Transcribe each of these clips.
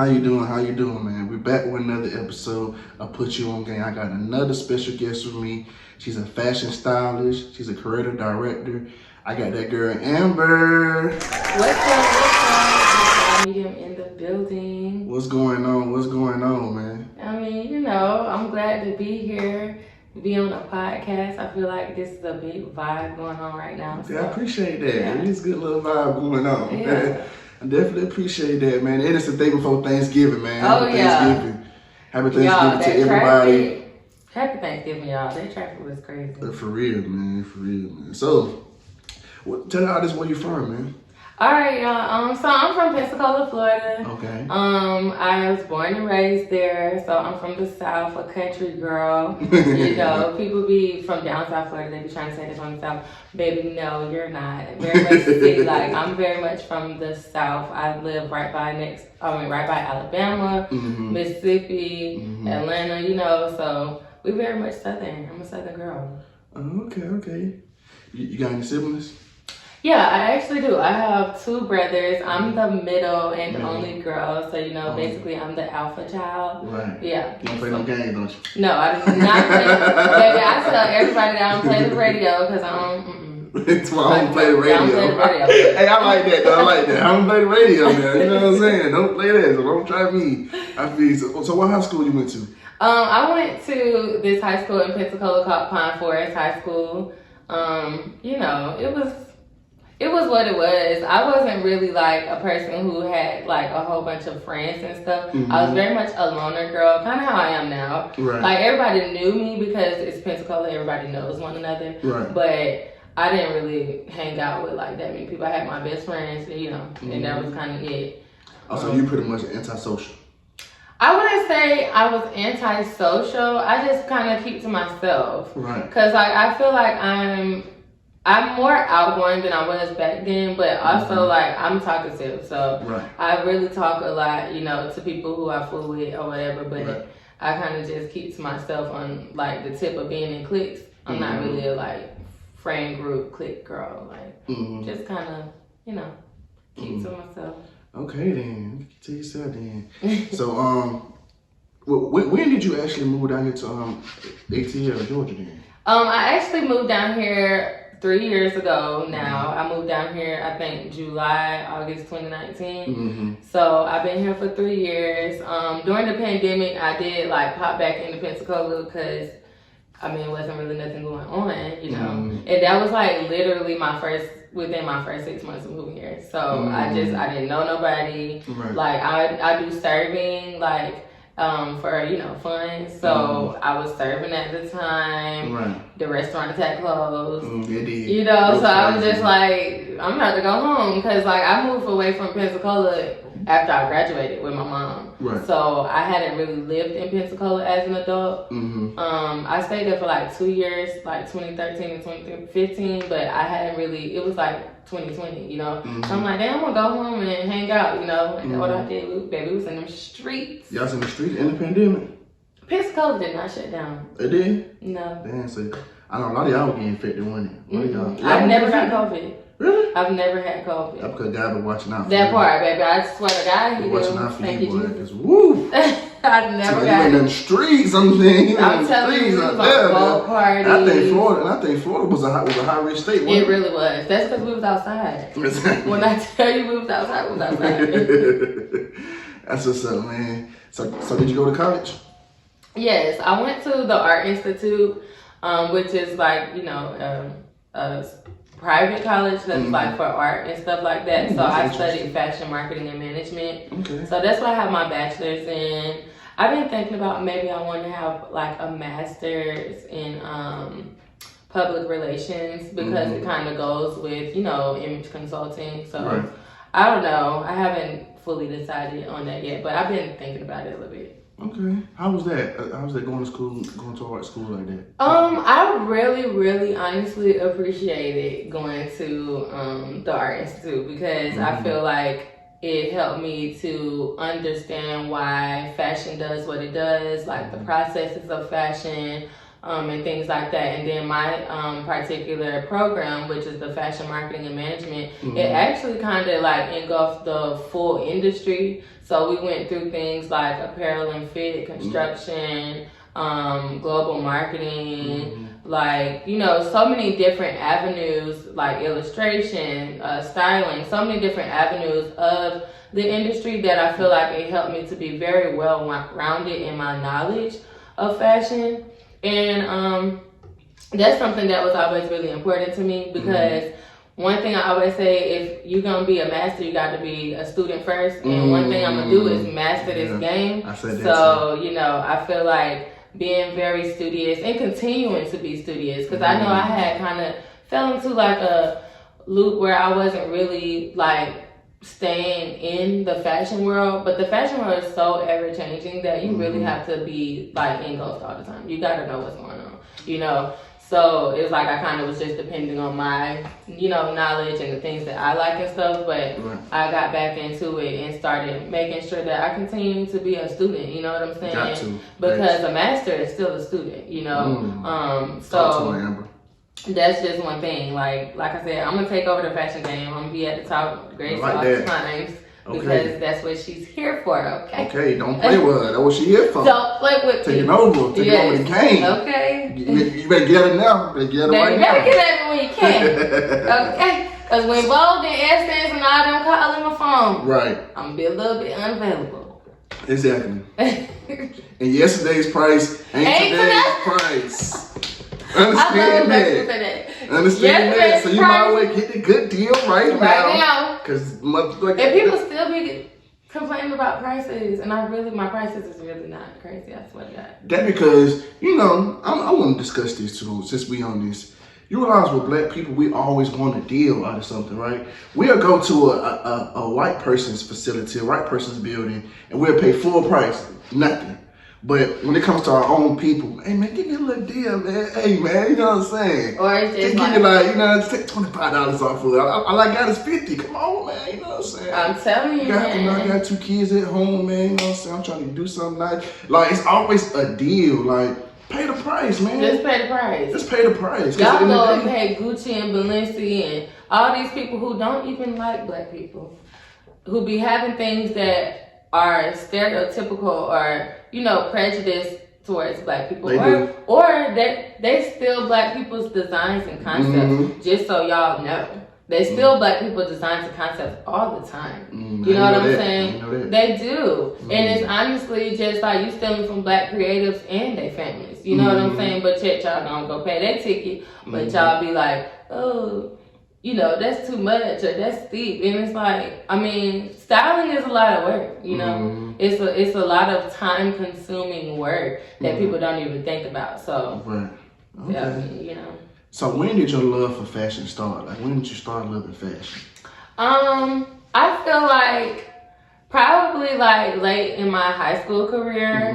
How you doing? How you doing, man? We're back with another episode of Put You On Game. I got another special guest with me. She's a fashion stylist. She's a creative director. I got that girl, Amber. What's up? Medium in the building. What's going on? What's going on, man? I mean, I'm glad to be here, to be on a podcast. I feel like this is a big vibe going on right now. So. Yeah, I appreciate that. Yeah. It's a good little vibe going on. Yeah. I definitely appreciate that, man. And it's the day before Thanksgiving, man. Happy Thanksgiving. Happy Thanksgiving to everybody. Happy Thanksgiving, y'all. That traffic was crazy. For real, man. For real, man. So, tell the audience where you're from, man. All right, y'all. So I'm from Pensacola, Florida. Okay. I was born and raised there. So I'm from the South, a country girl. People be from down South Florida. They be trying to say they're from the South. Baby, no, you're not. Very much city. Like I'm very much from the South. I live right by Alabama, Mississippi, Atlanta. So we very much Southern. I'm a Southern girl. Okay. You got any siblings? Yeah, I actually do. I have two brothers. I'm the middle and only girl. So, basically I'm the alpha child. Right. Yeah. You don't play no games, don't you? No, I do not play. Baby, I tell everybody that I don't play the radio because I don't. That's why I don't play the radio. I don't play the radio. Hey, I like that though. I don't play the radio, man. You know what I'm saying? Don't play that. So don't try me. So what high school you went to? I went to this high school in Pensacola called Pine Forest High School. It was what it was. I wasn't really like a person who had like a whole bunch of friends and stuff. I was very much a loner girl, kind of how I am now. Right. Like everybody knew me because it's Pensacola, everybody knows one another. Right. But I didn't really hang out with like that many people. I had my best friends, and that was kind of it. So you pretty much antisocial. I wouldn't say I was antisocial. I just kind of keep to myself. Right. Because I feel like I'm more outgoing than I was back then, but also like I'm talkative, so I really talk a lot, to people who I fool with or whatever. But I kind of just keep to myself on like the tip of being in cliques. I'm not really a like friend group clique girl, like just kind of keep to myself. Okay then, to yourself then. So when did you actually move down here to ATL, Georgia then? I actually moved down here 3 years ago now. I moved down here, I think, August 2019. So I've been here for 3 years. During the pandemic, I did like pop back into Pensacola because, it wasn't really nothing going on, And that was like literally within my first 6 months of moving here. So I didn't know nobody. Right. Like I do serving, like, for fun. So I was serving at the time. Right. The restaurants had closed. It did. So I was just like, I'm about to go home because like I moved away from Pensacola after I graduated with my mom. Right. So I hadn't really lived in Pensacola as an adult. I stayed there for like 2 years, like 2013 and 2015, but I hadn't really. It was like 2020, So I'm like, damn, I'm gonna go home and hang out, And what I did, baby, we was in them streets. Y'all was in the streets in the pandemic? Pensacola did not shut down. It did? No. Damn, so I know a lot of y'all were getting infected, wasn't it? I've never had COVID. Really? I've never had COVID. That's because God been watching out for that you. part, baby. I swear to God, He watching out for Thank you, boy. Jesus. Woo! I've never so got you in the streets, I'm saying. I'm telling you, it was a boat party. I think Florida was a high-risk state. It really was. That's because we was outside. When I tell you we was outside, we was outside. That's what's up, man. So did you go to college? Yes, I went to the Art Institute, which is like, a private college that's like for art and stuff like that. So I studied fashion marketing and management. Okay. So that's what I have my bachelor's in. I've been thinking about maybe I want to have like a master's in public relations because it kind of goes with, image consulting. So I don't know. I haven't fully decided on that yet, but I've been thinking about it a little bit. Okay. How was that? How was that going to art school like that? I really, really honestly appreciated going to the Art Institute because I feel like it helped me to understand why fashion does what it does, like the processes of fashion, and things like that. And then my particular program, which is the fashion marketing and management, it actually kind of like engulfed the full industry. So we went through things like apparel and fit, construction, global marketing, like, you know, so many different avenues, like illustration, styling, so many different avenues of the industry that I feel like it helped me to be very well rounded in my knowledge of fashion. And that's something that was always really important to me, because one thing I always say, if you're going to be a master, you got to be a student first. And one thing I'm going to do is master this game. I said that so, you know, I feel like being very studious and continuing to be studious, because I know I had kind of fell into like a loop where I wasn't really like staying in the fashion world, but the fashion world is so ever changing that you really have to be like engulfed all the time. You got to know what's going on, you know. So it's like I kind of was just depending on my, you know, knowledge and the things that I like and stuff. But I got back into it and started making sure that I continue to be a student. You know what I'm saying? Got to. Because a master is still a student. You know. So that's just one thing. Like I said, I'm gonna take over the fashion game. I'm gonna be at the top, greatest of all times. Because that's what she's here for, okay? Okay, don't play with her. That's what she's here for. Don't play with me. Taking over the game. Okay. You better get it now. You better get at me when you can. Okay? Because when Vogue and Essence and all them calling my phone, right, I'm gonna be a little bit unavailable. Exactly. And yesterday's price ain't today's price. Understand that. Understand that. So you might as well get the good deal right now. Because and people still be complaining about prices, and my prices is really not crazy. I swear to God. That because, you know, I want to discuss this too, since we on this. You realize with black people, we always want a deal out of something, right? We'll go to a white person's facility, a white person's building, and we'll pay full price, nothing. But when it comes to our own people, hey man, give me a little deal, man. Hey man, you know what I'm saying? Or it's just give me like, you know, just take $25 off of it. All I got is $50. Come on, man. You know what I'm saying? I'm telling you, man. I got 2 kids at home, man. You know what I'm saying? I'm trying to do something nice. Like, it's always a deal. Like, pay the price, man. Just pay the price. Just pay the price. Y'all go and pay Gucci and Balenciaga and all these people who don't even like black people, who be having things that are stereotypical or, you know, prejudiced towards black people, or that they steal black people's designs and concepts. Just so y'all know, they steal black people's designs and concepts all the time. You know what I'm saying? They do, and it's honestly just like you stealing from black creatives and their families. You know what I'm saying? But yet y'all gonna go pay their ticket, but y'all be like, oh, you know, that's too much or that's steep. And it's like, I mean, styling is a lot of work, you know. It's a lot of time consuming work that people don't even think about. So yeah, you know. So when did your love for fashion start? Like, when did you start loving fashion? I feel like probably like late in my high school career.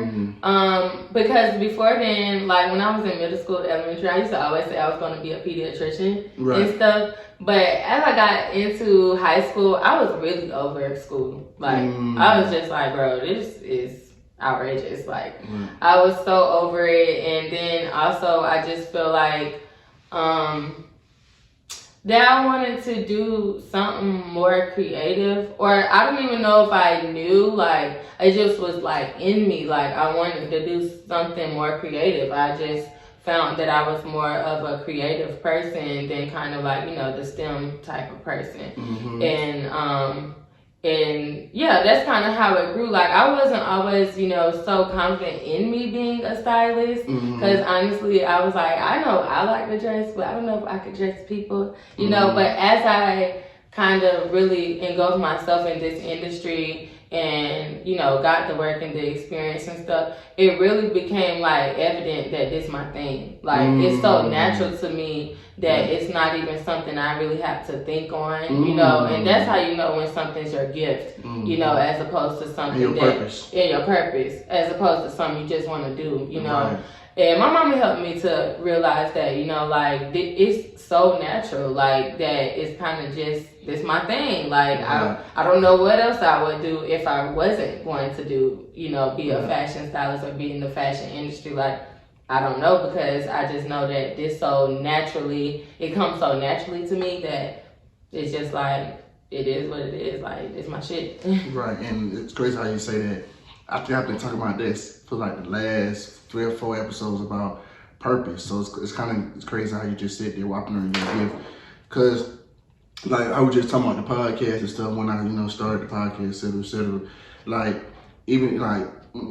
Because before then, like when I was in middle school, elementary, I used to always say I was going to be a pediatrician and stuff. But as I got into high school, I was really over school. Like I was just like, bro, this is outrageous. Like I was so over it. And then also I just feel like that I wanted to do something more creative, or I don't even know if I knew, like, it just was like in me, like I wanted to do something more creative. I just found that I was more of a creative person than kind of like, you know, the STEM type of person. And yeah, that's kind of how it grew. Like I wasn't always, you know, so confident in me being a stylist, because honestly, I was like, I know I like to dress, but I don't know if I could dress people, you know. But as I kind of really engulfed myself in this industry and, you know, got the work and the experience and stuff, it really became like evident that this is my thing. Like it's so natural to me that it's not even something I really have to think on, you know. And that's how you know when something's your gift, you know, as opposed to something your purpose, as opposed to something you just want to do, you know. And my mama helped me to realize that, you know, like it's so natural, like that it's kind of just, this my thing. Like I don't know what else I would do if I wasn't going to do, you know, be a fashion stylist or be in the fashion industry. Like I don't know, because I just know that it comes so naturally to me that it's just like, it is what it is. Like, it's my shit. Right, and it's crazy how you say that. I think I've been talking about this for like the last 3 or 4 episodes about purpose. So it's crazy how you just sit there whopping on your gift. Cause like I was just talking about the podcast and stuff when I started the podcast, et cetera. Like even like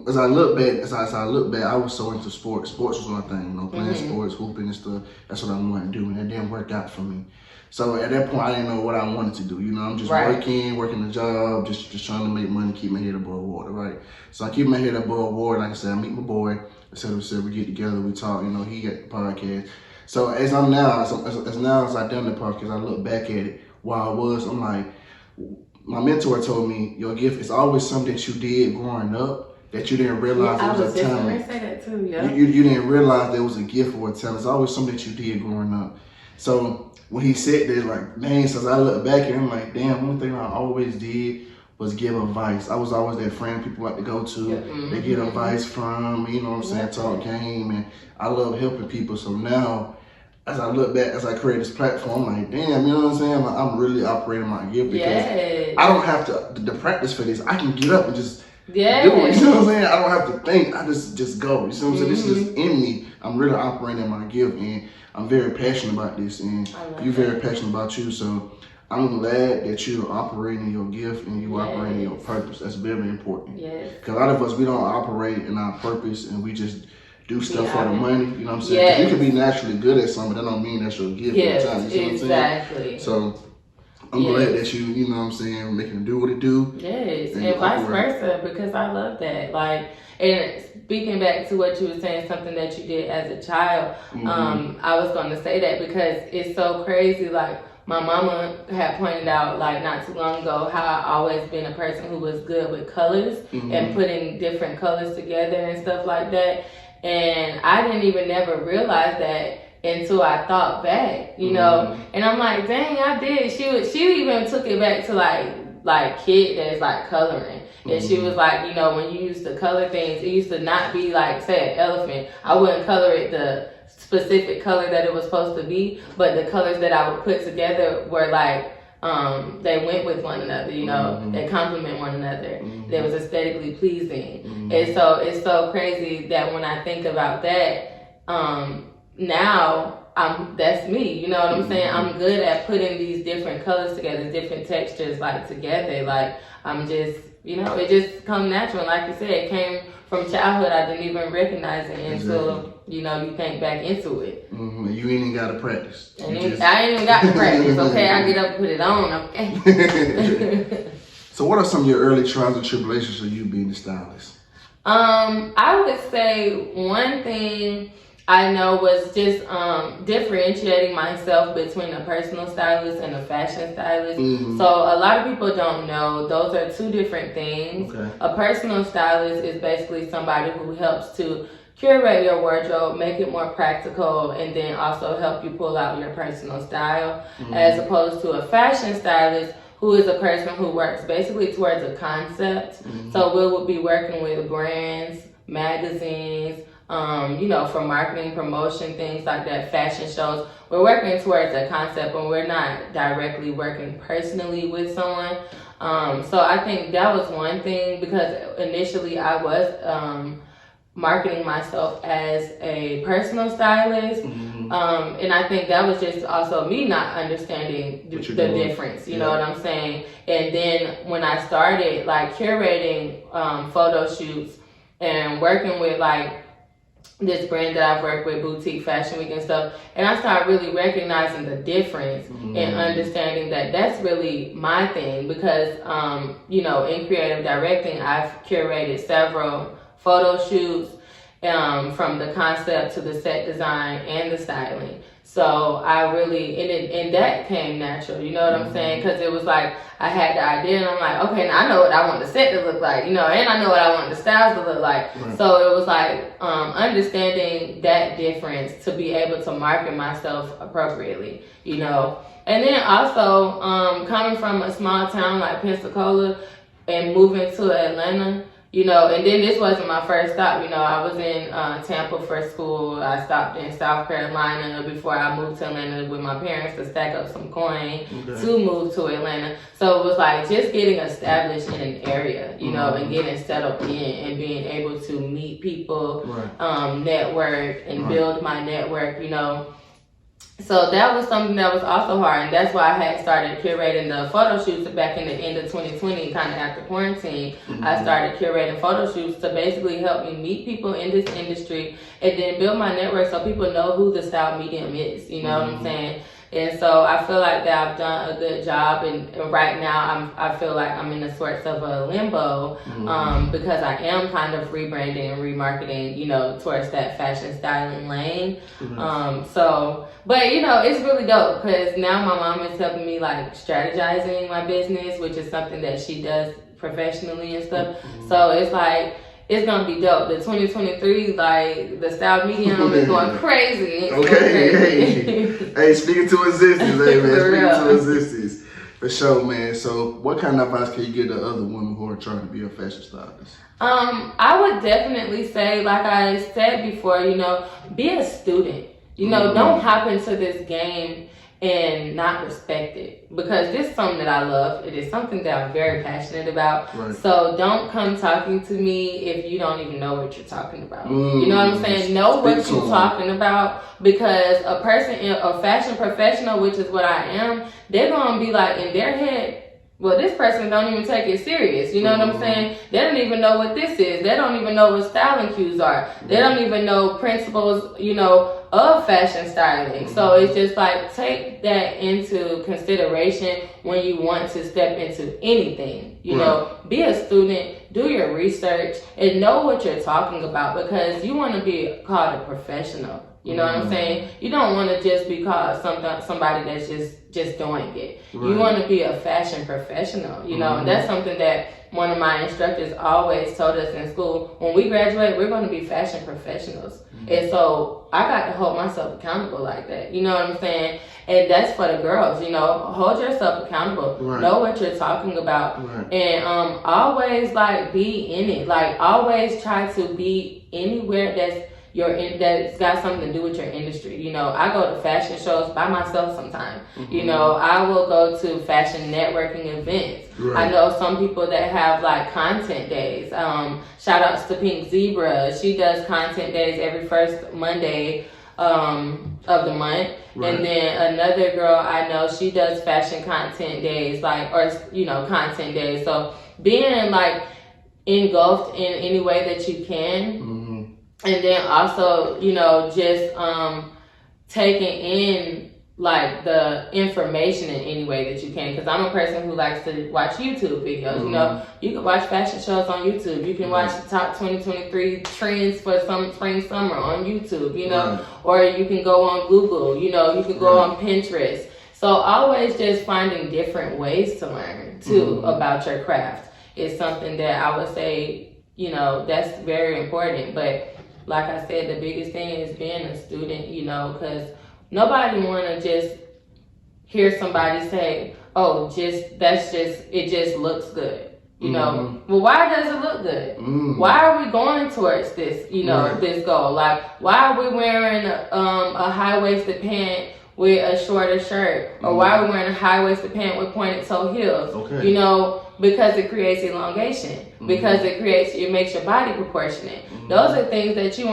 as I look back, I was so into sports. Sports was my thing, playing sports, hooping and stuff. That's what I wanted to do, and it didn't work out for me. So at that point, I didn't know what I wanted to do. I'm just working the job, just trying to make money, keep my head above water, right? So I keep my head above water. Like I said, I meet my boy, et cetera. We get together, we talk. He got the podcast. So as I've done the podcast, I look back at it. While I'm like, my mentor told me, your gift is always something that you did growing up that you didn't realize it was a talent. I say that too, yeah. You didn't realize there was a gift or a talent. It's always something that you did growing up. So when he said that, like, man, since I look back at him, like, damn, one thing I always did was give advice. I was always that friend people like to go to. They get advice from, talk game, and I love helping people. So now, as I look back, as I create this platform, I'm like, damn, Like, I'm really operating my gift because I don't have to practice for this. I can get up and just do it. I don't have to think. I just go. This is just in me. I'm really operating my gift, and I'm very passionate about this, and you're very passionate about you. So I'm glad that you're operating your gift and you're operating your purpose. That's very important. Because a lot of us, we don't operate in our purpose, and we just do stuff for the money. You know what I'm saying? You can be naturally good at something, but that don't mean that's your gift. Exactly. So I'm glad that you, making it do what it do. Yes, and vice versa, because I love that. Like, and speaking back to what you were saying, something that you did as a child, I was going to say that because it's so crazy. Like, my mama had pointed out, like, not too long ago, how I always been a person who was good with colors and putting different colors together and stuff like that. And I didn't even never realize that until I thought back, and I'm like, dang, I did. She even took it back to like kid that's like coloring. And she was like, when you used to color things, it used to not be like, say, an elephant. I wouldn't color it the specific color that it was supposed to be, but the colors that I would put together were like, they went with one another, they complement one another. They was aesthetically pleasing. And so it's so crazy that when I think about that, now that's me, you know what I'm saying? I'm good at putting these different colors together, different textures together. Like, I'm just, it just come natural. Like you said, it came from childhood. I didn't even recognize it until you think back into it. You ain't even got to practice. I ain't even got to practice. Okay, I get up and put it on. Okay. So what are some of your early trials and tribulations of you being a stylist? I would say one thing I know was just differentiating myself between a personal stylist and a fashion stylist. So a lot of people don't know those are two different things. A personal stylist is basically somebody who helps to curate your wardrobe, make it more practical, and then also help you pull out your personal style, as opposed to a fashion stylist who is a person who works basically towards a concept. So we will be working with brands, magazines, for marketing, promotion, things like that, fashion shows. We're working towards a concept, and we're not directly working personally with someone. So I think that was one thing, because initially I was marketing myself as a personal stylist. And I think that was just also me not understanding the difference, you know what I'm saying? And then when I started curating photo shoots and working with this brand that I've worked with, Boutique Fashion Week and stuff, and I started really recognizing the difference and understanding that that's really my thing, because in creative directing, I've curated several photo shoots, from the concept to the set design and the styling. So I really, and that came natural, you know what I'm saying? Because it was like, I had the idea and I'm like, okay, now I know what I want the set to look like, and I know what I want the styles to look like. So it was like, understanding that difference to be able to market myself appropriately, And then also, coming from a small town like Pensacola and moving to Atlanta, you know, and then this wasn't my first stop. You know, I was in Tampa for school. I stopped in South Carolina before I moved to Atlanta with my parents to stack up some coin to move to Atlanta. So it was like just getting established in an area, you know, and getting settled in and being able to meet people, network and build my network, you know. So that was something that was also hard, and that's why I had started curating the photo shoots back in the end of 2020, kind of after quarantine. I started curating photo shoots to basically help me meet people in this industry and then build my network so people know who the style medium is, you know what I'm saying? And so I feel like that I've done a good job, and right now I feel like I'm in a sort of a limbo because I am kind of rebranding and remarketing, you know, towards that fashion styling lane. But you know, it's really dope because now my mom is helping me like strategizing my business, which is something that she does professionally and stuff. So it's like, it's gonna be dope. The 2023, like the style medium is going crazy. Hey, speaking to existence, hey man, speaking to existence. For sure, man. So what kind of advice can you give to other women who are trying to be a fashion stylist? I would definitely say, like I said before, you know, be a student. You know, don't hop into this game and not respect it, because this is something that I love. It is something that I'm very passionate about. So don't come talking to me if you don't even know what you're talking about. You know what I'm saying? Know what you're talking about, because a person, a fashion professional, which is what I am, they're gonna be like in their head, well, this person don't even take it serious. You know what I'm saying? They don't even know what this is. They don't even know what styling cues are. They don't even know principles, you know, of fashion styling. So it's just like, take that into consideration when you want to step into anything. You know, be a student, do your research, and know what you're talking about, because you want to be called a professional. You know what I'm saying? You don't want to just be called somebody that's just doing it. You want to be a fashion professional, you know, and that's something that one of my instructors always told us in school. When we graduate, we're going to be fashion professionals. And so I got to hold myself accountable like that. You know what I'm saying? And that's for the girls, you know, hold yourself accountable. Know what you're talking about. And always like be in it. Like always try to be anywhere that's that's got something to do with your industry. You know, I go to fashion shows by myself sometimes. You know, I will go to fashion networking events. I know some people that have like content days. Shout outs to Pink Zebra. She does content days every first Monday of the month. And then another girl I know, she does fashion content days, like, or you know, content days. So being like engulfed in any way that you can. And then also, you know, just taking in like the information in any way that you can. Because I'm a person who likes to watch YouTube videos. You know, you can watch fashion shows on YouTube. You can watch the top 2023 trends for spring, summer on YouTube, you know. Or you can go on Google, you know, you can go on Pinterest. So always just finding different ways to learn too about your craft is something that I would say, you know, that's very important. But like I said, the biggest thing is being a student, you know, because nobody want to just hear somebody say, oh, it just looks good. You know, well, why does it look good? Why are we going towards this, you know, this goal? Like, why are we wearing a high-waisted pant with a shorter shirt? Or why are we wearing a high-waisted pant with pointed toe heels? You know, because it creates elongation, because it makes your body proportionate. Those are things that you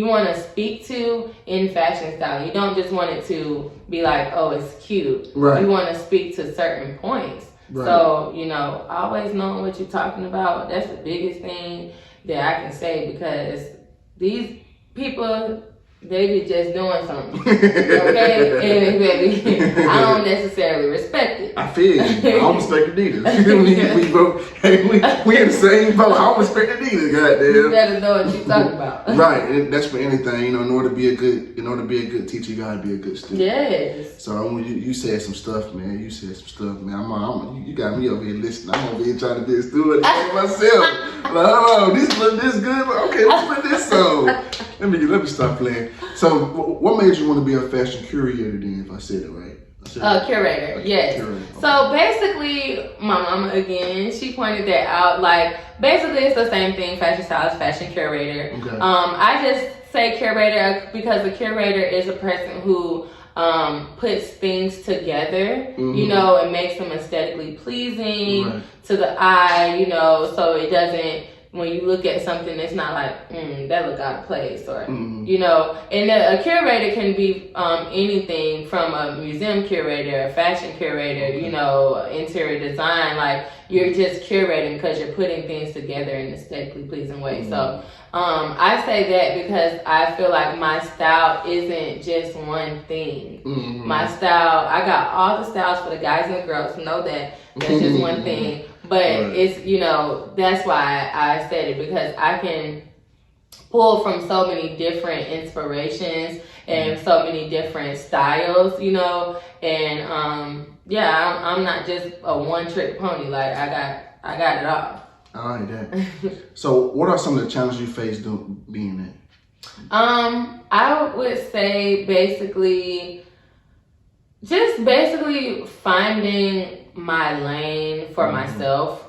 want to speak to in fashion style. You don't just want it to be like, oh, it's cute. You want to speak to certain points. So, you know, always knowing what you're talking about, that's the biggest thing that I can say, because these people, they be just doing something. Okay? And baby, I don't necessarily respect it. I feel you. I don't respect it either. we in the same boat. I don't respect it either, goddamn. You better know what you're talking about. And that's for anything, you know, in order to be a good teacher, you gotta be a good student. Yes. So when you said some stuff, man. You you got me over here listening. I'm over here trying to be a student myself. Like, hold on, this good. Okay, let's put this on. Let me stop playing. So, what made you want to be a fashion curator then, if I said it right? Curator, yes. Curator. Okay. So basically, my mama again, she pointed that out. Like basically it's the same thing. Fashion stylist, fashion curator. Okay. I just say curator because a curator is a person who puts things together, you know, and makes them aesthetically pleasing to the eye, you know, so it doesn't, when you look at something, it's not like, that look out of place, or, you know, and a curator can be anything from a museum curator, a fashion curator, you know, interior design, like, you're just curating because you're putting things together in an aesthetically pleasing way. So I say that because I feel like my style isn't just one thing. My style, I got all the styles for the guys and the girls, know that that's just one thing. But it's, you know, that's why I said it, because I can pull from so many different inspirations and so many different styles, you know, and yeah, I'm not just a one-trick pony. Like, I got it all. I like that. So, what are some of the challenges you face being there? I would say basically finding my lane for myself,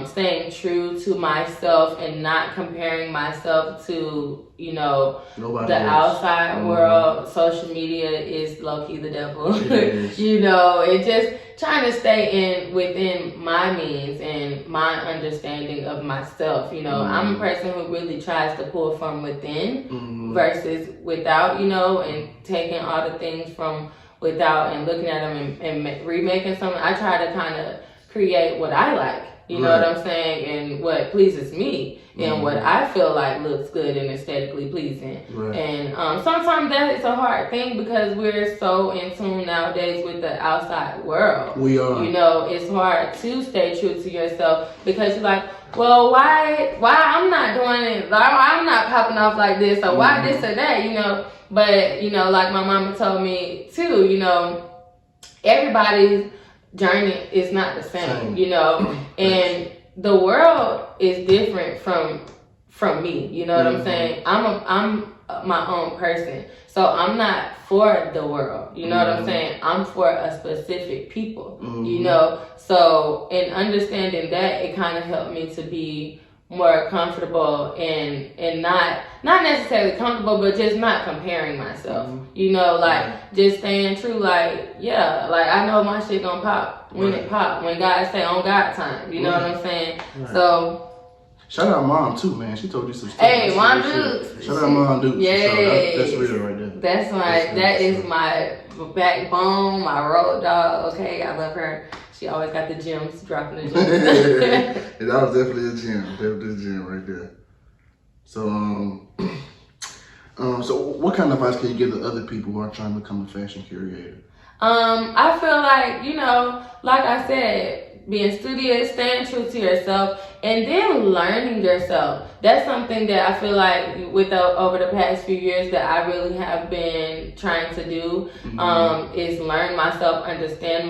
staying true to myself and not comparing myself to, you know, the outside world. Social media is low-key the devil. You know, and just trying to stay within my means and my understanding of myself. You know, I'm a person who really tries to pull from within versus without, you know, and taking all the things from without and looking at them and remaking something. I try to kind of create what I like, you know what I'm saying, and what pleases me, and what I feel like looks good and aesthetically pleasing. And sometimes that is a hard thing because we're so in tune nowadays with the outside world. We are. You know, it's hard to stay true to yourself because you're like, well, why I'm not doing it, I'm not popping off like this, or why this or that, you know. But, you know, like my mama told me too, you know, everybody's journey is not the same, you know, and the world is different from me, you know what I'm saying? I'm my own person, so I'm not for the world, you know what I'm saying? I'm for a specific people, you know, so in understanding that, it kind of helped me to be more comfortable and not necessarily comfortable, but just not comparing myself, you know, like just staying true, like, yeah, like I know my shit gonna pop when it pop, when God say on God time, you know what I'm saying? So shout out Mom too, man. She told you some stuff. Hey, Mom Dukes. Shout out Mom Dukes. Yeah, that's real right there. That's that is my backbone, my road dog. Okay, I love her. She always got the gems, dropping the gems. And that was definitely a gem. Definitely a gem right there. So, so what kind of advice can you give to other people who are trying to become a fashion curator? I feel like, you know, like I said, being studious, staying true to yourself, and then learning yourself. That's something that I feel like over the past few years that I really have been trying to do, is learn myself, understand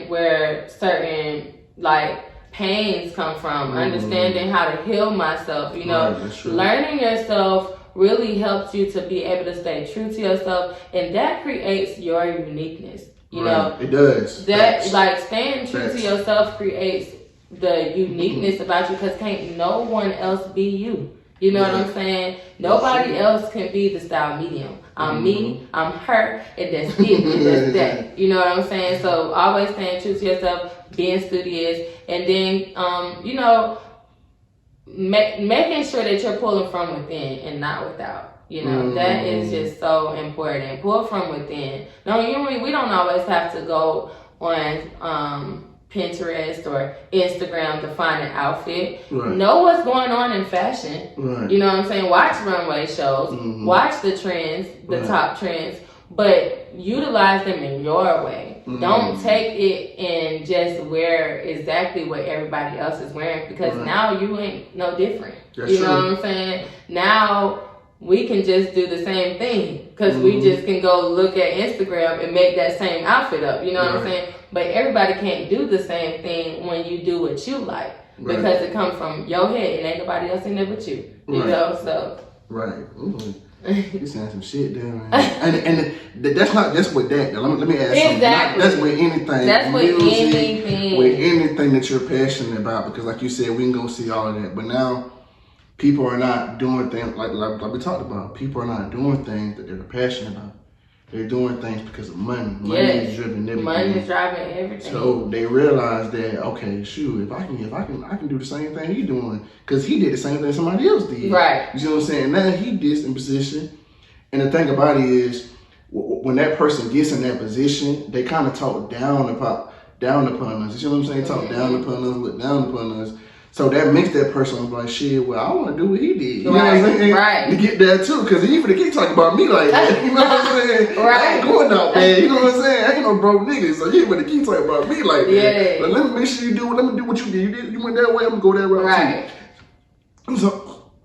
where certain like pains come from, understanding how to heal myself, you know. Learning yourself really helps you to be able to stay true to yourself, and that creates your uniqueness. You know, it does. That like staying true to yourself creates the uniqueness about you, because can't no one else be you. You know what I'm saying? Nobody else can be the style medium. I'm me, I'm her, and that's it, and that's that. You know what I'm saying? So always staying true to yourself, being studious, and then you know, making sure that you're pulling from within and not without. You know, that is just so important. Pull from within. No, we don't always have to go on Pinterest or Instagram to find an outfit. Know what's going on in fashion. You know what I'm saying? Watch runway shows. Watch the trends, the top trends, but utilize them in your way. Don't take it and just wear exactly what everybody else is wearing, because now you ain't no different. You know what I'm saying? Now we can just do the same thing, because we just can go look at Instagram and make that same outfit up. You know what I'm saying? But everybody can't do the same thing when you do what you like, because it comes from your head and ain't nobody else in there but you. You know, so Right. Ooh. You saying some shit there, man. and that's not just with that. Let me ask something. That's with anything. That's with anything. With anything that you're passionate about. Because like you said, we can go see all of that. But now people are not doing things like we talked about. People are not doing things that they're passionate about. They're doing things because of money. Money is driving everything. Money is driving everything. So they realize that, okay, shoot, if I can do the same thing he doing, because he did the same thing somebody else did. Right. You see what I'm saying? Now he gets in position, and the thing about it is, when that person gets in that position, they kind of talk down upon us. You see what I'm saying? Talk down upon us, look down upon us. So that makes that person like, shit, well, I want to do what he did. You know what I'm saying? Right. To get that too, because he finna keep talking about me like that. You know what I'm saying? Right. I ain't going out there. You know what I'm saying? I ain't no broke nigga, so he finna keep talking about me like that. Yeah. But let me make sure let me do what you did. You went that way, I'm gonna go that route right.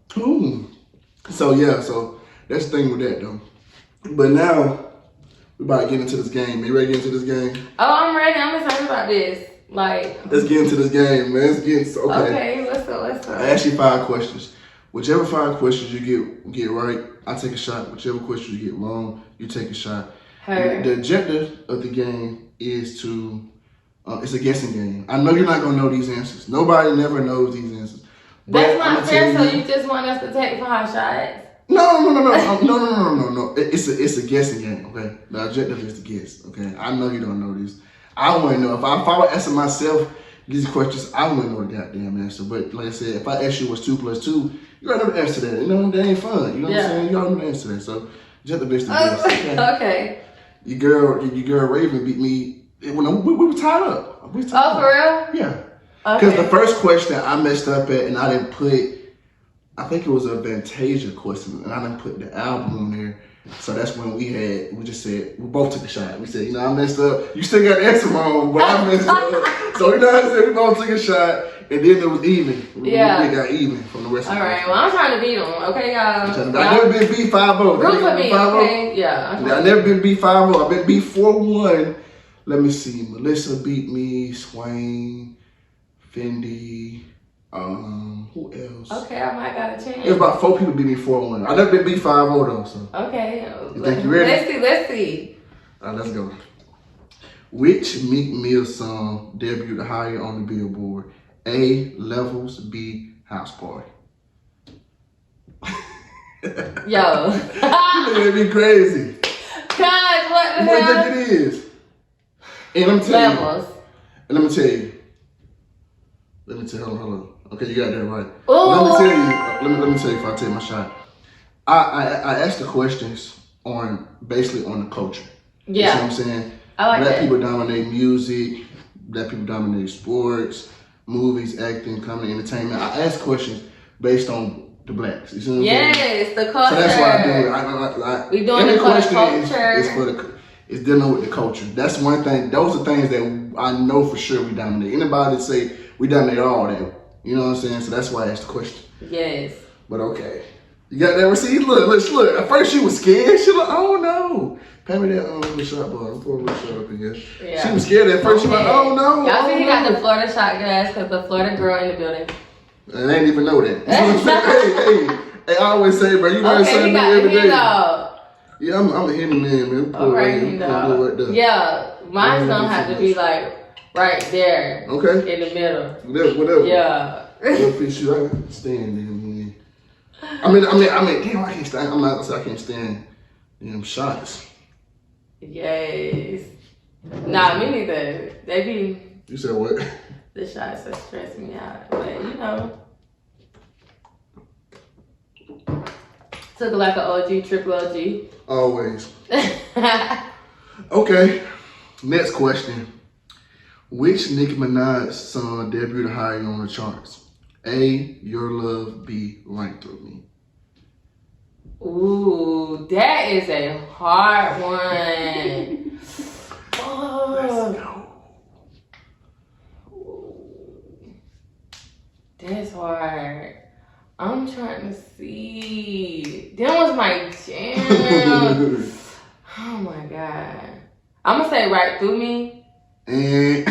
too. So yeah, so that's the thing with that though. But now, we about to get into this game. You ready to get into this game? Oh, I'm ready. I'm excited about this. Like, let's get into this game, man. Okay, let's go. I ask you 5 questions. Whichever 5 questions you get right, I take a shot. Whichever question you get wrong, you take a shot. The objective of the game is to, it's a guessing game. I know you're not going to know these answers. Nobody never knows these answers. That's not fair, so you just want us to take 5 shots? No. It's a guessing game, okay? The objective is to guess, okay? I know you don't know this. I want to know. If I were asking myself these questions, I wouldn't know the goddamn answer. But like I said, if I ask you what's 2 + 2, you already know the answer to that. You know, that ain't fun. You know what I'm saying? You already know the answer to that. So just the best to guess. Okay. Your girl Raven beat me when we were tied up. For real? Yeah. Because the first question I messed up at, and I didn't put, I think it was a Fantasia question, and I didn't put the album on there. So that's when we just said, we both took a shot. We said, you know, I messed up. You still got the answer wrong, but I messed up. So, you know what I said? We both took a shot, and then it was even. We got even from the rest of the All right, well, I'm trying to beat them. Okay, y'all. I've never been beat 5-0. Root for me, okay? Yeah. I've never been beat 5-0. I've been beat 4-1. Let me see. Melissa beat me, Swain, Fendi. Who else? Okay, I might got a chance. It was about 4 people beat me 4-1. I never been beat 5-0 though. So. Okay. You think you ready? Let's see. All right, let's go. Which Meek Mill song debuted higher on the Billboard? A. Levels. B. House Party. Yo. You be crazy. God, what the hell? What do you think it is? And let me tell you. And let me tell you. Hold on. Okay, you got that right. Ooh. Let me tell you if I take my shot. I asked the questions basically on the culture. Yeah. You see what I'm saying? I like Black that. people dominate music. Black people dominate sports, movies, acting, comedy, entertainment. I ask questions based on the blacks. You see what I'm saying? Yes, the culture. So that's why I do it. We doing it for the culture. It's dealing with the culture. That's one thing. Those are things that I know for sure we dominate. Anybody that say we dominate all that, you know what I'm saying? So that's why I asked the question. Yes. But okay. You got that receipt? Look. At first she was scared. She like, oh no. Pay me that little shot ball. I'm pouring a little shot up in here. Yeah. She was scared at first. She like, oh no. Y'all see he got the Florida shot glass because the Florida girl in the building. And they didn't even know that. You know what I'm saying? Hey, I always say, bro, you might say me every day. Yeah, I'm a hitting man. Okay, yeah, mine's gonna have to be like right there. Okay. In the middle. Whatever. Yeah. I can stand them. I mean, damn, I can't stand. I can't stand them shots. Yes. Nah, me neither. They be. You said what? The shots that stress me out, but you know. Took like an OG, triple OG. Always. Okay. Next question. Which Nicki Minaj song debuted higher on the charts? A. Your Love. B. Right Through Me. Ooh, that is a hard one. Let's go. That's hard. I'm trying to see. That was my jam. Oh my god. I'm gonna say Right Through Me. And I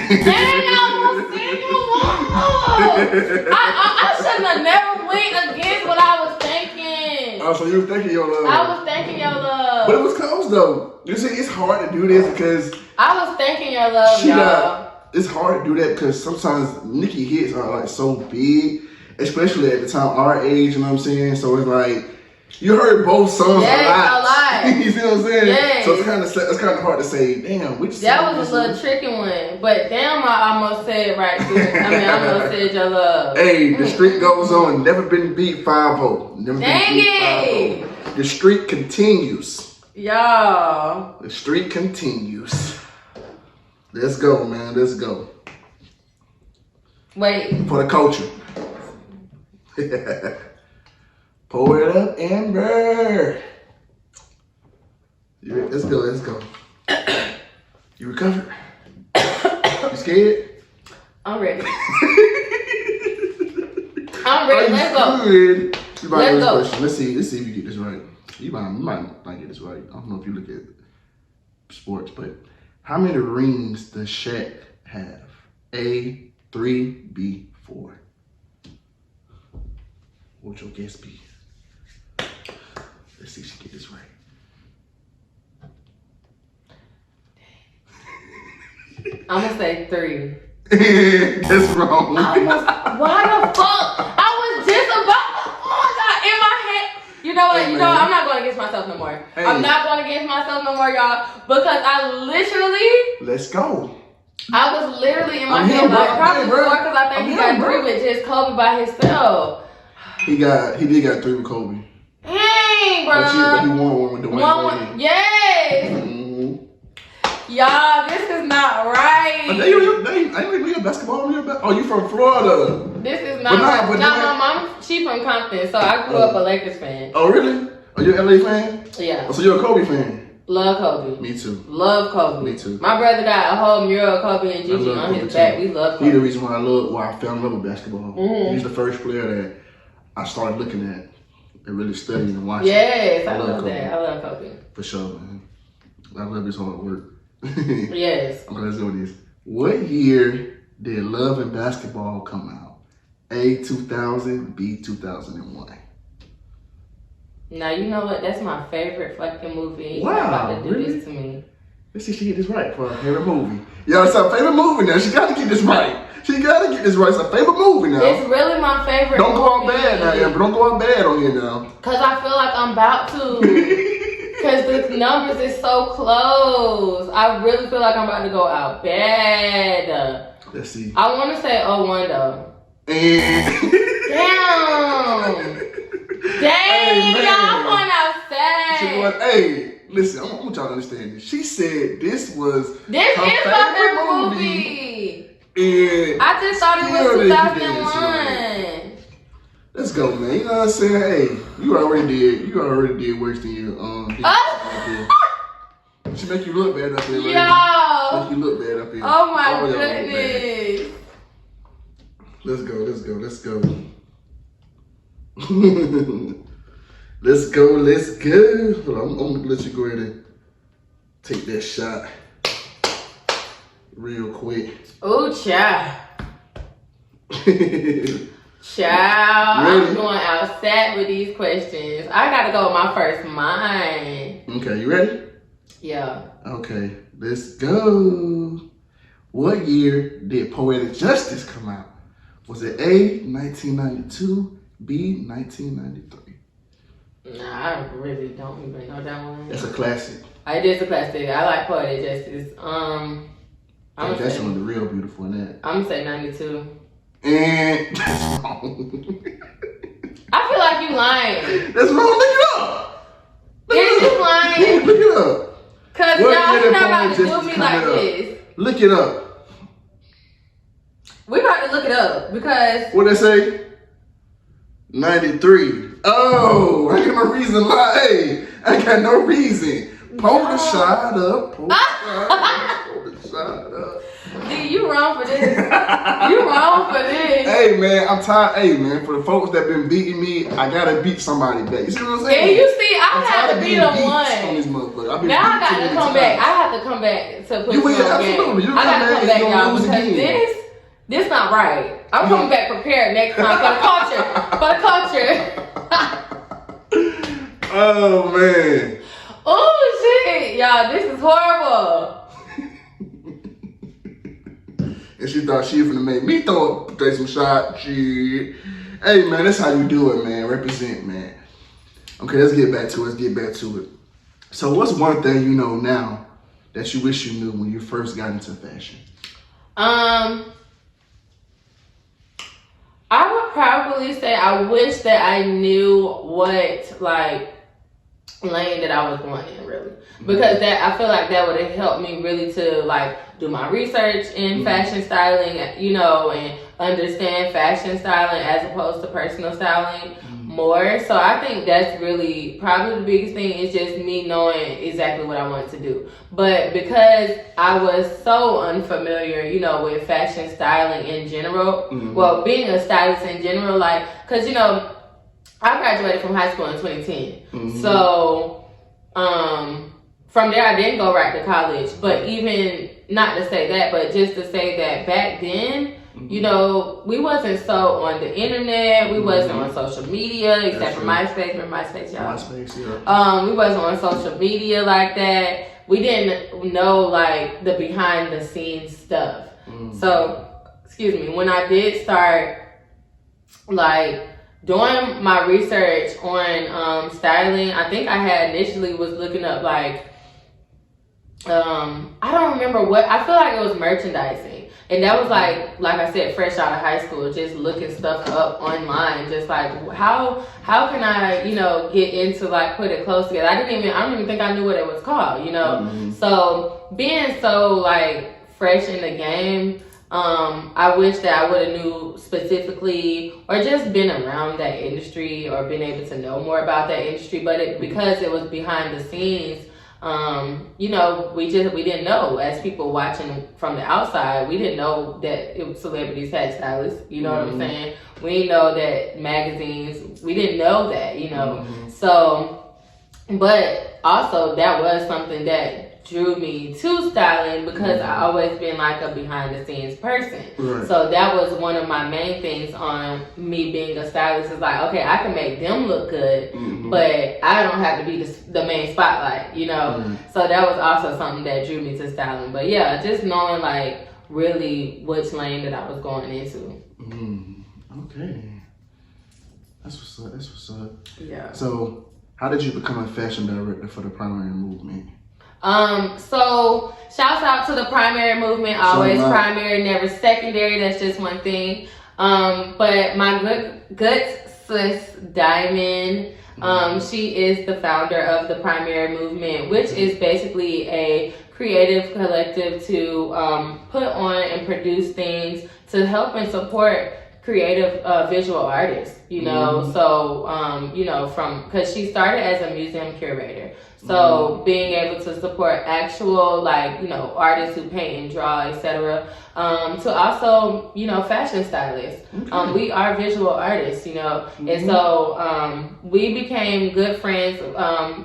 shouldn't have never went against what I was thinking. Oh, so you was thanking your love. I was thanking your love. But it was close though. You see, it's hard to do this because I was thanking your love, y'all. It's hard to do that because sometimes Nicki hits are like so big, especially at the time our age. You know what I'm saying? So it's like you heard both songs a lot. You see what I'm saying? Yes. So it's kind of hard to say. Damn, which that was a little tricky one, but damn, I almost said right there. I mean, I almost said your love. Hey, the streak goes on. Never been beat 5-0. Never Dang been beat 5-0. The streak continues. Y'all. The streak continues. Let's go, man. Let's go. Wait. For the culture. Pour it up, Amber. Let's go. Let's go. You recovered? You scared? I'm ready. I'm ready. Let's go. Good? Let's go. Question. Let's see if you get this right. You might not get this right. I don't know if you look at sports, but how many rings does Shaq have? A, 3, B, 4. What would your guess be? Let's see if she get this right. I'm gonna say 3. That's wrong. Why the fuck? I was just about to in my head. You know what? Hey, you man. know I'm not going against myself no more. Hey. I'm not going against myself no more, y'all, because I literally. Let's go. I was literally in my I'm head here, bro. like probably I'm here, 4 bro. because I think I'm he here, got bro. 3 with just Kobe by himself. He did got 3 with Kobe. Dang, bro. But he won one with Dwayne Wade. Yes. Mm-hmm. Y'all, this is not right. I ain't really a basketball. Oh, you from Florida? This is not right. But my mom, she from Compton, so I grew up a Lakers fan. Oh, really? Are you an LA fan? Yeah. Oh, so you're a Kobe fan? Love Kobe. Me too. Love Kobe. Me too. My brother got a whole mural of Kobe and Gigi on his back. We love Kobe. He's the reason why I fell in love with basketball. Mm-hmm. He's the first player that I started looking at and really studying and watching. Yes, I love Kobe. that. I love Kobe. For sure, man. I love his hard work. Yes. Okay, let's go with this. What year did Love and Basketball come out? A, 2000, B, 2001. Now, you know what? That's my favorite fucking movie. Wow, You're about to do really? this to me. Let's see if she get this right for her favorite movie. Yo, it's her favorite movie now. She got to get this right. She got to get this right. It's her favorite movie now. It's really my favorite Don't go out movie. bad now, Amber. Don't go out bad on here now. Because I feel like I'm about to. Because the numbers is so close. I really feel like I'm about to go out bad. Let's see. I want to say 01 though. And Damn. Dang, man. y'all going outside. she went, hey, listen, I want y'all to understand this. She said this was This her is my favorite movie. And I just thought it still was didn't get this 2001. let's go, man. You know what I'm saying? Hey, you already did worse than you. She make you look bad up here, right? Yo. Make you look bad up here. Oh my y'all look bad. goodness. Let's go. Let's go. Let's go. Let's go. Let's go. Hold on, I'm gonna let you go ahead and take that shot real quick. Ooh, child. Child, Ready? I'm going outside with these questions. I gotta go with my first mind. Okay, you ready? Yeah. Okay, let's go. What year did Poetic Justice come out? Was it A, 1992, B, 1993? Nah, I really don't even know that one. That's a classic. It is a classic. I like Poetic Justice. I'm That's one of the real beautiful in that. gonna say 92. And that's wrong. I feel like you lying. That's wrong. Look it up. Is you lying? Look it up. Cause What y'all year not did about to Poetic do Justice me come like out? this. Look it up. We about to look it up because What they say? 93. Oh, I got no reason to lie. Hey, I got no reason. Pull the shot up. Pull the shot up. Pull the shot up. D, you wrong for this. You wrong for this. Hey man, I'm tired. Hey man, for the folks that been beating me, I gotta beat somebody back. You see what I'm saying? And you see, I I'm had tired to of beat being them beat one. on this motherfucker. I've been Now I beat got too to many come times. back. I have to come back to put You you will, on absolutely. game. You I got come to come back back, and y'all, you're because gonna lose again. this not right. I'm coming back prepared next time for the culture. For the culture. Oh man. Oh shit, y'all, this is horrible. And she thought she was gonna make me take some shot. Shit. Hey man, that's how you do it, man. Represent, man. Okay, let's get back to it. So what's one thing you know now that you wish you knew when you first got into fashion? I would probably say I wish that I knew what like lane that I was going in, really, because that I feel like that would have helped me really to like do my research in fashion styling, you know, and understand fashion styling as opposed to personal styling more. So I think that's really probably the biggest thing, is just me knowing exactly what I want to do. But because I was so unfamiliar, you know, with fashion styling in general, well, being a stylist in general, like, cause you know, I graduated from high school in 2010. So, from there I didn't go right to college, but even not to say that, but just to say that back then, you know, we wasn't so on the internet, we wasn't on social media, except for MySpace. Remember MySpace, y'all? MySpace, yeah. We wasn't on social media like that. We didn't know like the behind the scenes stuff. So, excuse me, when I did start like doing my research on styling, I think I had initially was looking up like I don't remember what, I feel like it was merchandising. And that was like I said, fresh out of high school, just looking stuff up online, just like how can I, you know, get into like put it close together. I don't even think I knew what it was called, you know. So being so like fresh in the game, I wish that I would have knew specifically or just been around that industry or been able to know more about that industry. But because it was behind the scenes, you know, we didn't know, as people watching from the outside, we didn't know that celebrities had stylists, you know what I'm saying? We didn't know that magazines, we didn't know that, you know. So, but also that was something that drew me to styling, because I always been like a behind the scenes person. So that was one of my main things on me being a stylist, is like, okay, I can make them look good, but I don't have to be the main spotlight, you know. So that was also something that drew me to styling. But yeah, just knowing like really which lane that I was going into. Okay, that's what's up. Yeah. So how did you become a fashion director for the Primary Movement? So shouts out to the Primary Movement, always primary, never secondary. That's just one thing. But my good sis Diamond, she is the founder of the Primary Movement, which is basically a creative collective to put on and produce things to help and support creative visual artists, you know. So you know, because she started as a museum curator, so being able to support actual, like, you know, artists who paint and draw, etc., to also, you know, fashion stylists. We are visual artists, you know. And so we became good friends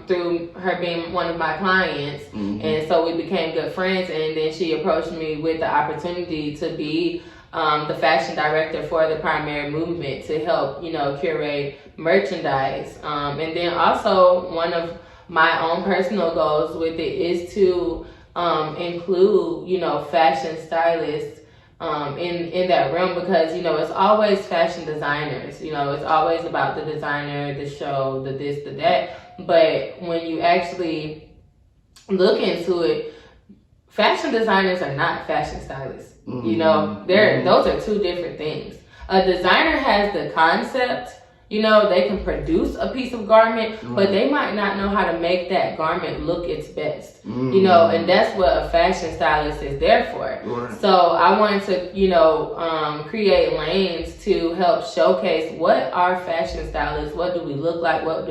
through her being one of my clients. And so we became good friends, and then she approached me with the opportunity to be the fashion director for the Primary Movement, to help, you know, curate merchandise. And then also one of my own personal goals with it is to include, you know, fashion stylists in that realm, because, you know, it's always fashion designers, you know, it's always about the designer, the show, the this, the that. But when you actually look into it, fashion designers are not fashion stylists. You know, those are two different things. A designer has the concept, you know, they can produce a piece of garment, but they might not know how to make that garment look its best. You know, and that's what a fashion stylist is there for. So I wanted to, you know, create lanes to help showcase what are fashion stylists, what do we look like, what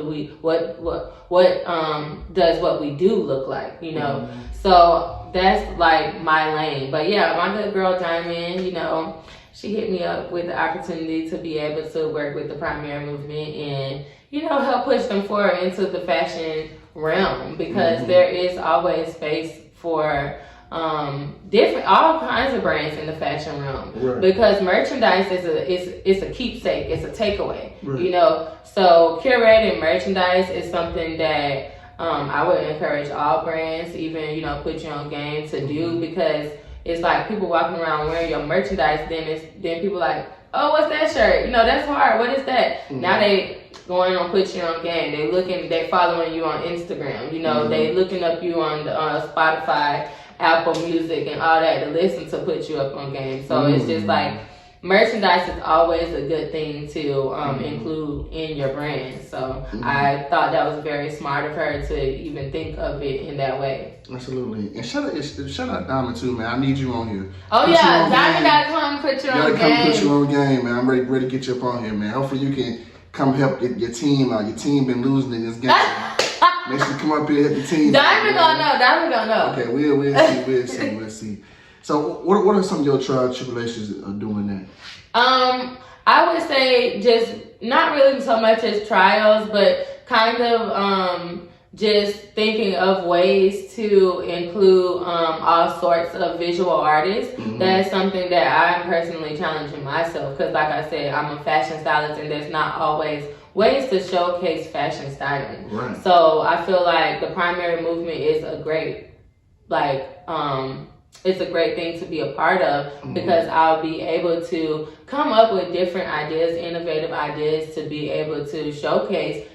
does what we do look like, you know. So that's like my lane. But yeah, my good girl Diamond, you know, she hit me up with the opportunity to be able to work with the Primary Movement and, you know, help push them forward into the fashion realm, because there is always space for different, all kinds of brands in the fashion realm. Right. Because merchandise is a keepsake, it's a takeaway. Right. You know, so curating merchandise is something that I would encourage all brands, even, you know, put you on game to do, because it's like people walking around wearing your merchandise, then people like, oh, what's that shirt? You know, that's hard. What is that? Now they going on put you on game. They following you on Instagram. You know, they looking up you on the Spotify, Apple Music, and all that to listen to put you up on game. So it's just like merchandise is always a good thing to include in your brand. So I thought that was very smart of her to even think of it in that way. Absolutely. And shout out Diamond too, man. I need you on here. Oh yeah, Diamond gotta come put you on game. Gotta come put you on game, man. I'm ready to get you up on here, man. Hopefully you can come help your team out. Your team been losing in this game. Make sure you come up here and help the team. Diamond gonna know. Okay, we'll see. So what are some of your trials, tribulations of doing that? I would say just not really so much as trials, but kind of just thinking of ways to include all sorts of visual artists. That's something that I'm personally challenging myself, because like I said, I'm a fashion stylist and there's not always ways to showcase fashion styling. Right. So I feel like the primary movement is a great it's a great thing to be a part of, because I'll be able to come up with different ideas, innovative ideas, to be able to showcase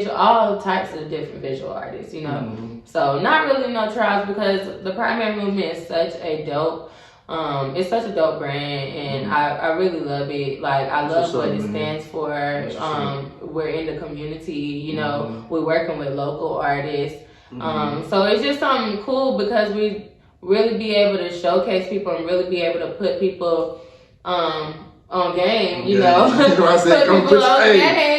all types of different visual artists, you know. So not really no trials, because the primary movement is such a dope it's such a dope brand, and I really love it. Like, I love what it stands for. We're in the community, you know, we're working with local artists. So it's just something cool, because we really be able to showcase people and really be able to put people on game, you know. I said,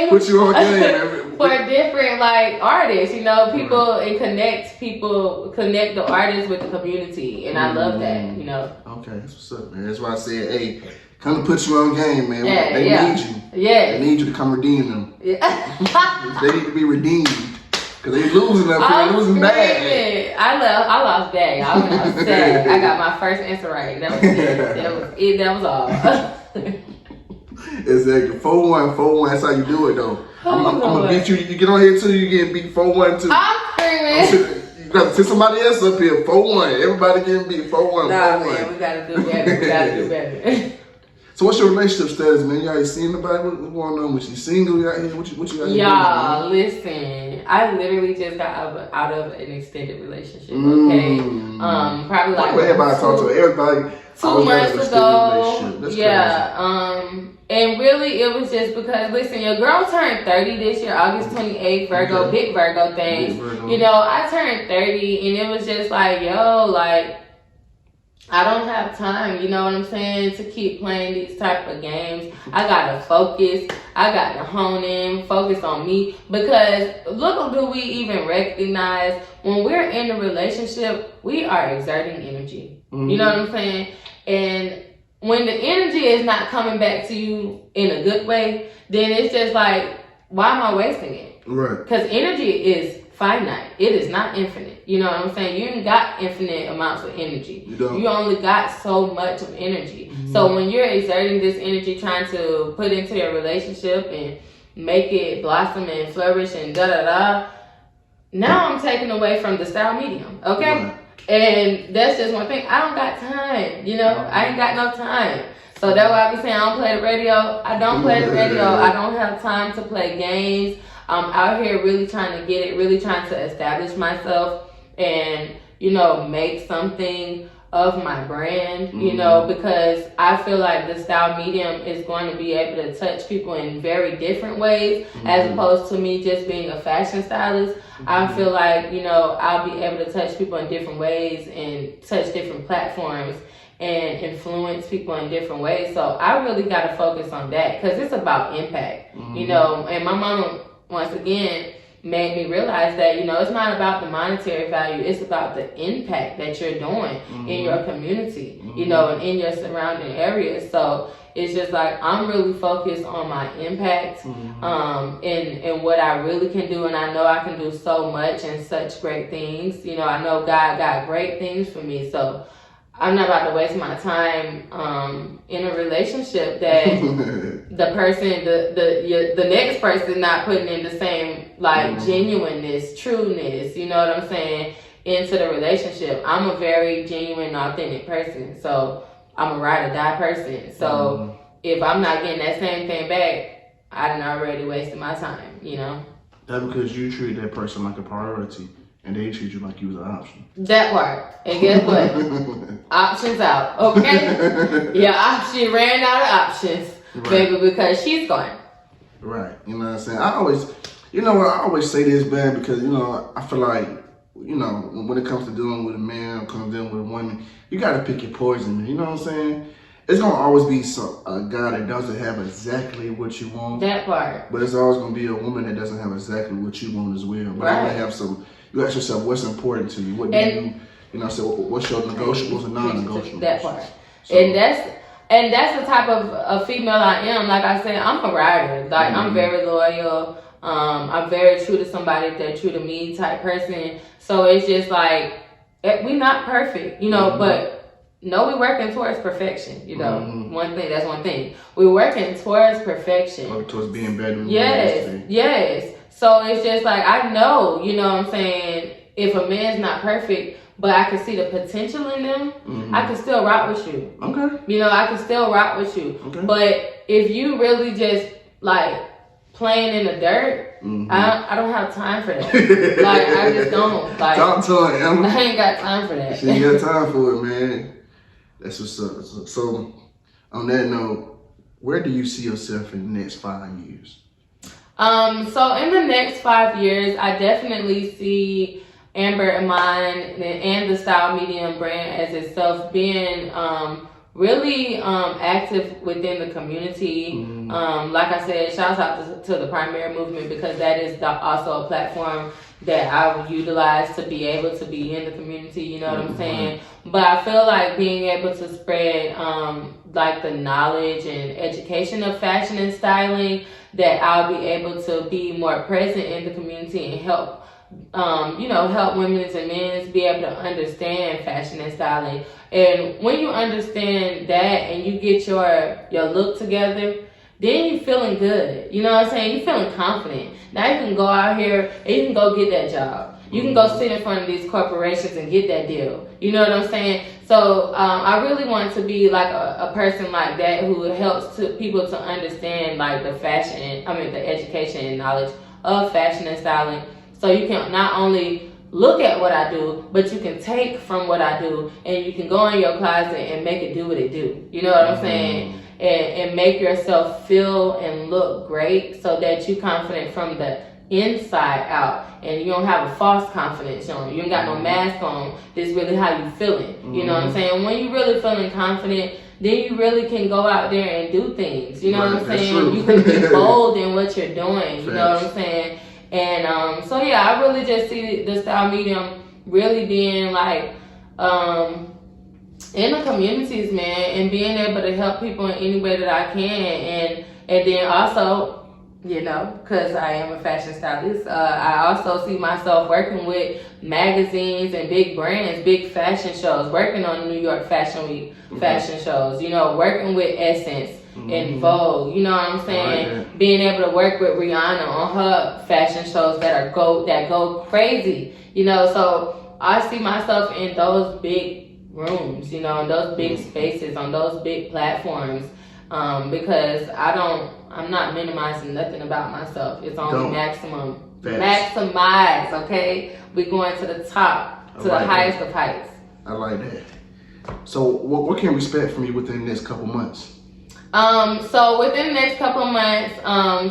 put you on game. For different artists, you know, people and connect the artists with the community, and I love that, you know. Okay, that's what's up, man. That's why I said, hey, come to put you on game, man. They need you. Yeah. They need you to come redeem them. Yeah. They need to be redeemed. Because they losing up here, losing bad. I lost bad. I was sad. I got my first answer right. That was it. That was all. Exactly. 4-1. That's how you do it, though. I'm gonna beat you. You get on here too, you get beat 4-1 too. I'm screaming. You gotta send somebody else up here. 4-1. Everybody getting beat 4-1. Nah, man, we gotta do better. So what's your relationship status, man? You already seen anybody? What's going on with you? Single? You out here? What you got here? Y'all, listen. I literally just got out of an extended relationship. Okay, probably like everybody talk to everybody. 2 months ago. That's yeah. Crazy. And really, it was just because, listen, your girl turned 30 this year, August 28th, Virgo, Okay. big Virgo thing. Big Virgo. You know, I turned 30, and it was just like, yo, I don't have time, you know what I'm saying, to keep playing these type of games. I gotta focus. I got to hone in, focus on me, because little do we even recognize when we're in a relationship, we are exerting energy. You know what I'm saying? And when the energy is not coming back to you in a good way, then it's just like, why am I wasting it? Right. Because energy is finite. It is not infinite. You know what I'm saying? You ain't got infinite amounts of energy. You don't. You only got so much of energy. So when you're exerting this energy, trying to put into your relationship and make it blossom and flourish and da-da-da, now I'm taking away from the style medium. Okay? Right. And that's just one thing. I don't got time, you know? I ain't got no time. So that's why I be saying I don't play the radio. I don't play the radio. I don't have time to play games. I'm out here really trying to get it, really trying to establish myself and, you know, make something of my brand, you know, because I feel like the style medium is going to be able to touch people in very different ways as opposed to me just being a fashion stylist. I feel like, you know, I'll be able to touch people in different ways and touch different platforms and influence people in different ways. So I really got to focus on that because it's about impact, you know, and my mama, once again, made me realize that, you know, it's not about the monetary value, it's about the impact that you're doing in your community, you know, and in your surrounding areas. So it's just like, I'm really focused on my impact, and what I really can do. And I know I can do so much and such great things. You know, I know God got great things for me. So I'm not about to waste my time in a relationship that the person, the next person not putting in the same like genuineness, trueness, you know what I'm saying, into the relationship. I'm a very genuine, authentic person. So I'm a ride or die person. So if I'm not getting that same thing back, I done already wasted my time, you know? That's because you treat that person like a priority and they treat you like you was an option. That part. And guess what? Options out, okay? Your option ran out of options, baby, because she's gone. Right. You know what I'm saying? I always say this, man, because, you know, I feel like, you know, when it comes to dealing with a man or comes dealing with a woman, you got to pick your poison, you know what I'm saying? It's going to always be a guy that doesn't have exactly what you want. That part. But it's always going to be a woman that doesn't have exactly what you want as well. But you have some, you ask yourself, what's important to you? What do you know, so what's your negotiables and non-negotiables? That part. So, and that's the type of female I am. Like I said, I'm a rider. Like, I'm very loyal. I'm very true to somebody that true to me type person. So it's just like, we not perfect, you know, but no, we working towards perfection, you know. That's one thing. We're working towards perfection. Working towards being better than Yes. So it's just like, I know, you know what I'm saying, if a man's not perfect, but I can see the potential in them, I can still rock with you. Okay. You know, I can still rock with you. Okay. But if you really just like playing in the dirt, I don't have time for that. Like, I just don't. Like, talk to her, Emma. I ain't got time for that. She ain't got time for it, man. That's what's up. So, on that note, where do you see yourself in the next 5 years? So in the next 5 years, I definitely see Amber Iman and the Style Medium brand as itself being really active within the community. Like I said, shouts out to the Primary Movement, because that is also a platform that I would utilize to be able to be in the community, you know what I'm saying? But I feel like being able to spread like the knowledge and education of fashion and styling, that I'll be able to be more present in the community and help help women and men be able to understand fashion and styling. And when you understand that and you get your look together, then you feeling good. You know what I'm saying? You feeling confident. Now you can go out here and you can go get that job. You can go sit in front of these corporations and get that deal. You know what I'm saying? So I really want to be like a person like that who helps people to understand like the education and knowledge of fashion and styling. So you can not only look at what I do, but you can take from what I do and you can go in your closet and make it do what it do. You know what I'm saying? And make yourself feel and look great so that you're confident from the inside out, and you don't have a false confidence on. You ain't got no mask on. This is really how you feeling. You know what I'm saying? When you really feeling confident, then you really can go out there and do things. You know what I'm saying? True. You can be bold in what you're doing. You know what I'm saying? And so yeah, I really just see the Style Medium really being like in the communities, man, and being able to help people in any way that I can, and then also, you know, because I am a fashion stylist, I also see myself working with magazines and big brands, big fashion shows, working on New York Fashion Week fashion shows, you know, working with Essence and Vogue, you know what I'm saying? Being able to work with Rihanna on her fashion shows that go crazy, you know. So I see myself in those big rooms, you know, in those big spaces, on those big platforms, because I'm not minimizing nothing about myself. It's only maximize, okay? We're going to the top, to the highest of heights. I like that. So what can we expect from you within the next couple months? So within the next couple of months,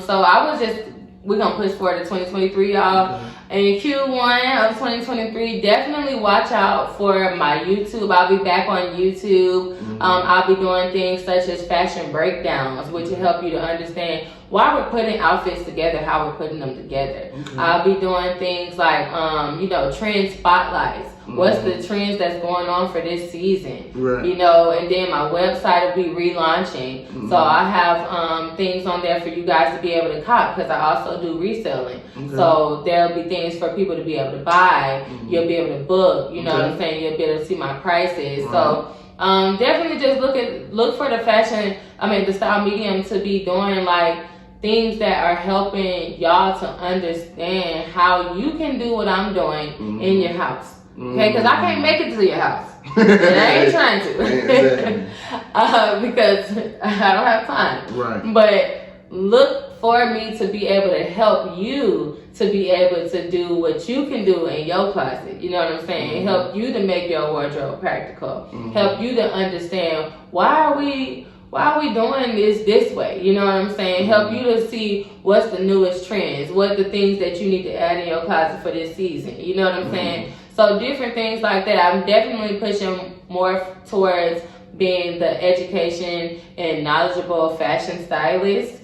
so I was just we're gonna push forward to 2023, y'all. In Q1 of 2023, definitely watch out for my YouTube. I'll be back on YouTube. I'll be doing things such as fashion breakdowns, which will help you to understand why we're putting outfits together, how we're putting them together. I'll be doing things like, trend spotlights. What's the trends that's going on for this season? Right. And then my website will be relaunching. So I have things on there for you guys to be able to cop, because I also do reselling. So there'll be things for people to be able to buy. You'll be able to book. You know what I'm saying? You'll be able to see my prices. Right. So definitely just look for the style medium to be doing like things that are helping y'all to understand how you can do what I'm doing in your house. Okay, because I can't make it to your house. And I ain't trying to. Because I don't have time. Right. But look for me to be able to help you to be able to do what you can do in your closet. You know what I'm saying? Help you to make your wardrobe practical. Help you to understand why are we doing this way? You know what I'm saying? Help you to see what's the newest trends, what the things that you need to add in your closet for this season. You know what I'm saying? So different things like that. I'm definitely pushing more towards being the education and knowledgeable fashion stylist.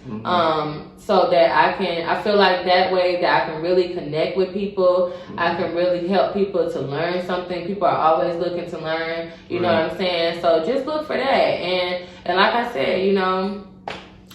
So that I feel like that way that I can really connect with people. I can really help people to learn something. People are always looking to learn, you know what I'm saying? So just look for that. And like I said,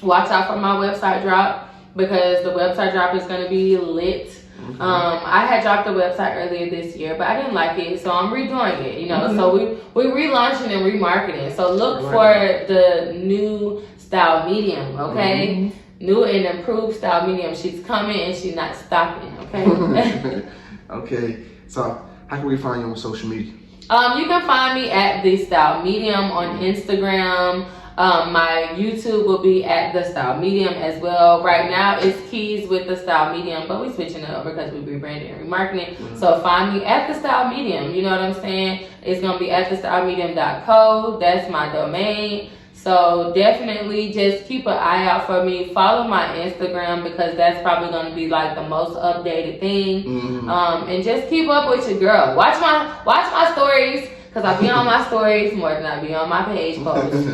watch out for my website drop, because the website drop is going to be lit. I had dropped the website earlier this year, but I didn't like it, so I'm redoing it, So we're relaunching and remarketing. So look for the new style medium, okay? New and improved style medium. She's coming and she's not stopping, okay? Okay, so how can we find you on social media? You can find me at The Style Medium on Instagram. My YouTube will be at The Style Medium as well. Right now it's Keys with The Style Medium, but we're switching it over because we rebranded and remarketing. So find me at The Style Medium. You know what I'm saying? It's going to be at thestylemedium.co. That's my domain. So definitely just keep an eye out for me. Follow my Instagram, because that's probably going to be like the most updated thing. And just keep up with your girl. Watch my stories, because I be on my stories more than I be on my page posts.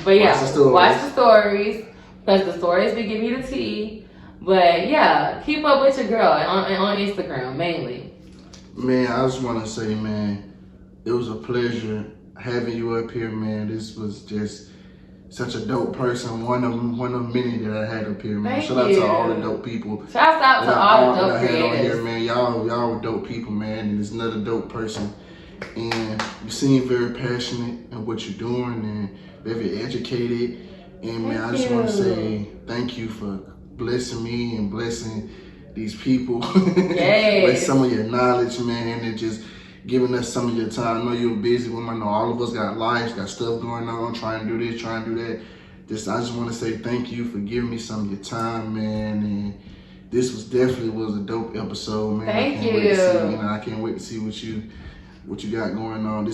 But yeah, watch the stories, because the stories be giving you the tea. But yeah, keep up with your girl on Instagram mainly. Man, I just want to say, man, it was a pleasure having you up here, man. This was just such a dope person. One of many that I had up here, man. Shout out to all the dope people. Shout out to all the dope creators. On here, man. Y'all were dope people, man. And there's another dope person. And you seem very passionate in what you're doing and very educated. And man, I just want to say thank you for blessing me and blessing these people. With some of your knowledge, man, and just giving us some of your time. I know you're a busy woman. I know all of us got lives, got stuff going on, trying to do this, trying to do that. I just want to say thank you for giving me some of your time, man. And this definitely was a dope episode, man. Thank you. I can't wait to see what you got going on. I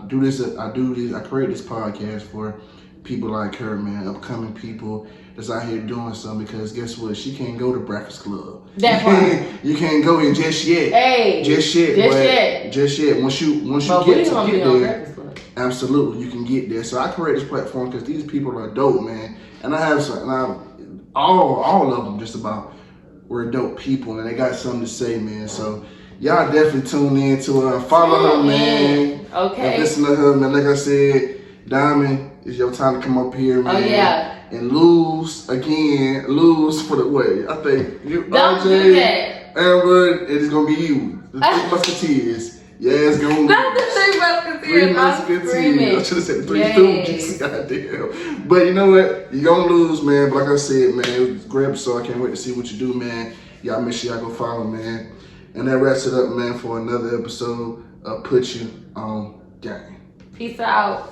create this podcast for people like her, man, upcoming people that's out here doing something, because guess what? She can't go to Breakfast Club. You can't go in just yet. Hey, just yet. Once you get there, absolutely, you can get there. So I create this platform because these people are dope, man. And I have all of them just about were dope people, and they got something to say, man. So y'all definitely tune in to her. Follow her, man. Okay. And listen to her, man. Like I said, Diamond, it's your time to come up here, man. Oh, yeah. And lose for the way. I think you, don't do that. Amber, it is gonna be you. The Three Musketeers. Yeah, it's gonna be. Not the Three Musketeers. I should have said the Three Stooges. Goddamn. But you know what? You're gonna lose, man. But like I said, man, it was a great episode. I can't wait to see what you do, man. Y'all make sure y'all go follow, man. And that wraps it up, man, for another episode of Put You On Game. Peace out.